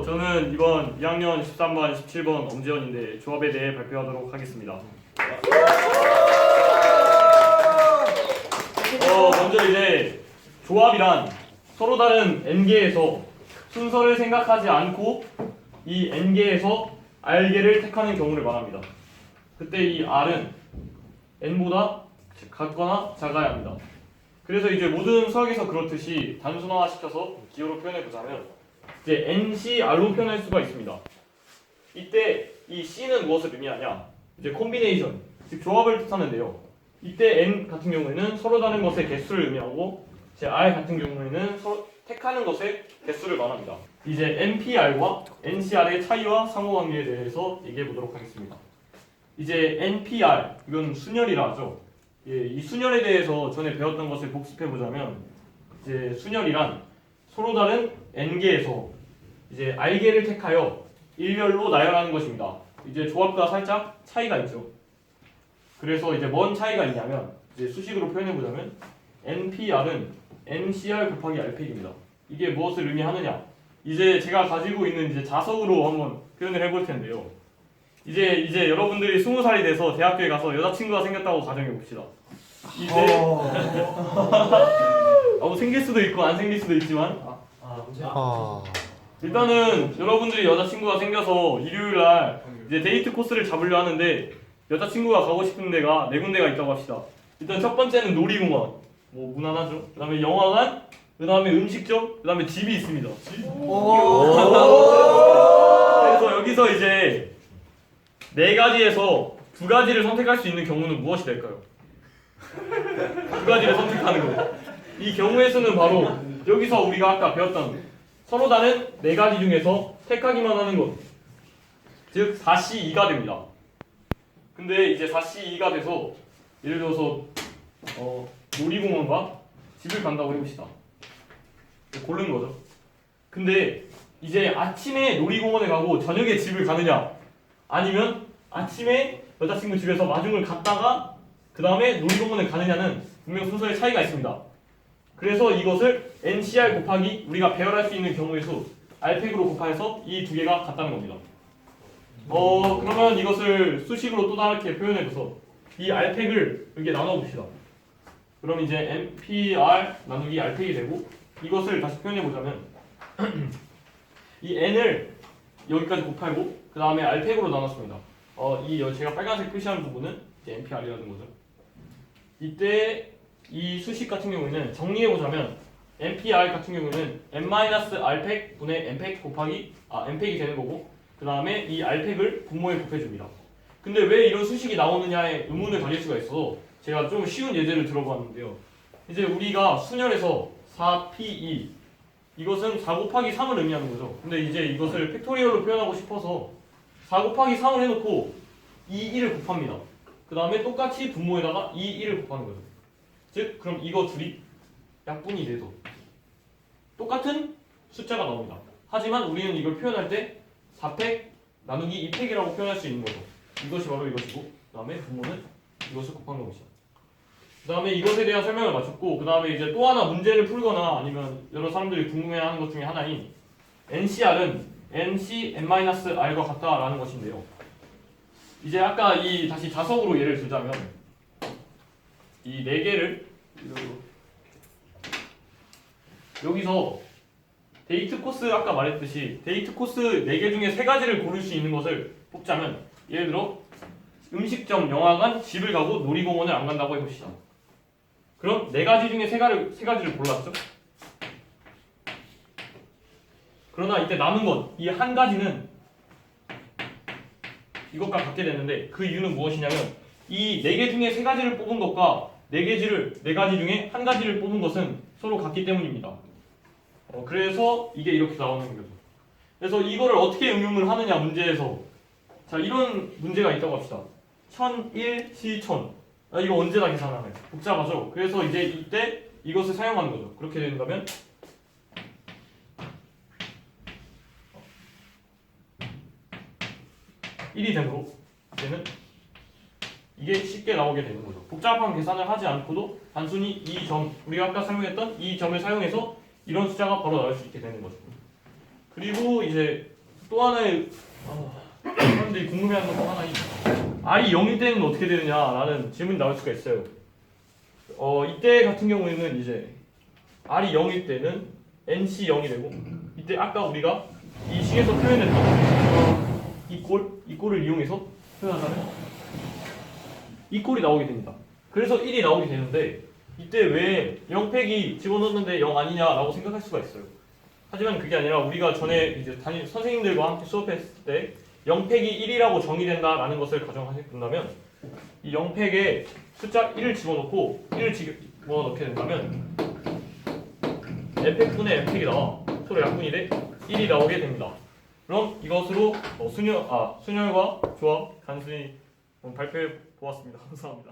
저는 이번 2학년 13반 17번 엄지현인데 조합에 대해 발표하도록 하겠습니다. 먼저 이제 조합이란 서로 다른 n개에서 순서를 생각하지 않고 이 n개에서 r개를 택하는 경우를 말합니다. 그때 이 r은 n보다 같거나 작아야 합니다. 그래서 이제 모든 수학에서 그렇듯이 단순화시켜서 기호로 표현해보자면 이제 NCR로 표현할 수가 있습니다. 이때 이 C는 무엇을 의미하냐? 이제 콤비네이션, 즉 조합을 뜻하는데요. 이때 N 같은 경우에는 서로 다른 것의 개수를 의미하고 이제 R 같은 경우에는 서로 택하는 것의 개수를 말합니다. 이제 NPR과 NCR의 차이와 상호관계에 대해서 얘기해 보도록 하겠습니다. 이제 NPR, 이건 순열이라 하죠. 예, 이 순열에 대해서 전에 배웠던 것을 복습해 보자면 이제 순열이란 서로 다른 n개에서 이제 r개를 택하여 일렬로 나열하는 것입니다. 이제 조합과 살짝 차이가 있죠. 그래서 이제 뭔 차이가 있냐면 이제 수식으로 표현해 보자면 NPR은 NCR 곱하기 R팩입니다. 이게 무엇을 의미하느냐? 이제 제가 가지고 있는 이제 자석으로 한번 표현을 해볼 텐데요. 이제 여러분들이 20살이 돼서 대학교에 가서 여자친구가 생겼다고 가정해 봅시다. 이제 생길 수도 있고 안 생길 수도 있지만 일단은 여러분들이 여자친구가 생겨서 일요일날 이제 데이트 코스를 잡으려 하는데 여자친구가 가고 싶은 데가 4군데가 있다고 합시다. 일단 첫 번째는 놀이공원, 뭐 무난하죠. 그 다음에 영화관, 그 다음에 음식점, 그 다음에 집이 있습니다. 그래서 여기서 이제 4가지에서 2가지를 선택할 수 있는 경우는 무엇이 될까요? 2가지를 선택하는 거예요. 이 경우의 수는 바로 여기서 우리가 아까 배웠던 서로 다른 4가지 중에서 택하기만 하는 것, 즉 4C2가 됩니다. 근데 이제 4C2가 돼서 예를 들어서 놀이공원과 집을 간다고 해봅시다. 고르는 거죠. 근데 이제 아침에 놀이공원에 가고 저녁에 집을 가느냐, 아니면 아침에 여자친구 집에서 마중을 갔다가 그 다음에 놀이공원에 가느냐는 분명 순서의 차이가 있습니다. 그래서 이것을 NCR 곱하기 우리가 배열할 수 있는 경우의 수 R팩으로 곱해서 이 2개가 같다는 겁니다. 그러면 이것을 수식으로 또 다르게 표현해줘서 이 R팩을 이렇게 나눠봅시다. 그럼 이제 NPR 나누기 R팩이 되고, 이것을 다시 표현해보자면 이 N을 여기까지 곱하고 그 다음에 R팩으로 나눴습니다. 제가 빨간색 표시한 부분은 이제 NPR이라는 거죠. 이때 이 수식 같은 경우에는 정리해보자면 NPR 같은 경우에는 N-R팩 분의 N팩 곱하기 N팩이 되는 거고, 그 다음에 이 R팩을 분모에 곱해줍니다. 근데 왜 이런 수식이 나오느냐에 의문을 가질 수가 있어서 제가 좀 쉬운 예제를 들어봤는데요. 이제 우리가 순열에서 4P2 이것은 4 곱하기 3을 의미하는 거죠. 근데 이제 이것을 팩토리얼로 표현하고 싶어서 4 곱하기 3을 해놓고 2를 곱합니다. 그 다음에 똑같이 분모에다가 1을 곱하는 거죠. 즉 그럼 이거 둘이 약분이 돼도 똑같은 숫자가 나옵니다. 하지만 우리는 이걸 표현할 때 4팩 나누기 2팩이라고 표현할 수 있는 거죠. 이것이 바로 이것이고, 그 다음에 분모는 이것을 곱한 것이죠. 그 다음에 이것에 대한 설명을 마쳤고, 그 다음에 이제 또 하나 문제를 풀거나 아니면 여러 사람들이 궁금해하는 것 중에 하나인 NCR은 NC N-R과 같다라는 것인데요. 이제 아까 다시 자석으로 예를 들자면 이 4개를 여기서 데이트 코스, 아까 말했듯이 데이트 코스 4개 중에 3가지를 고를 수 있는 것을 뽑자면, 예를 들어 음식점, 영화관, 집을 가고 놀이공원을 안 간다고 해봅시다. 그럼 4가지 중에 3가지를 골랐죠? 그러나 이때 남은 것, 이 한 가지는 이것과 같게 되는데, 그 이유는 무엇이냐면 이 4개 중에 3가지를 뽑은 것과 4가지 중에 1가지를 뽑은 것은 서로 같기 때문입니다. 그래서 이게 이렇게 나오는 거죠. 그래서 이거를 어떻게 응용을 하느냐 문제에서, 자, 이런 문제가 있다고 합시다. 1001, C1000. 이거 언제 다 계산하나요? 복잡하죠? 그래서 이제 이때 이것을 사용하는 거죠. 그렇게 된다면 (1이) 되므로 이제는 이게 쉽게 나오게 되는 거죠. 복잡한 계산을 하지 않고도 단순히 이 점, 우리가 아까 설명했던 이 점을 사용해서 이런 숫자가 바로 나올 수 있게 되는 거죠. 그리고 이제 또 하나의 사람들이 궁금해하는 것 중 하나 R이 0일 때는 어떻게 되느냐라는 질문이 나올 수가 있어요. 이때 같은 경우에는 이제 R이 0일 때는 NC 0이 되고 이때 아까 우리가 이 식에서 표현했던 이 꼴을 이용해서 표현하자면 이 꼴이 나오게 됩니다. 그래서 1이 나오게 되는데 이때 왜 0팩이 집어넣었는데 0 아니냐라고 생각할 수가 있어요. 하지만 그게 아니라 우리가 전에 이제 선생님들과 함께 수업했을 때 0팩이 1이라고 정의된다라는 것을 가정한다면 이 0팩에 숫자 1을 집어넣고 1을 집어넣게 된다면 F분의 M팩이 나와 서로 약분이 돼 1이 나오게 됩니다. 그럼 이것으로 순열과 조합 간단히 발표해 보았습니다. 감사합니다.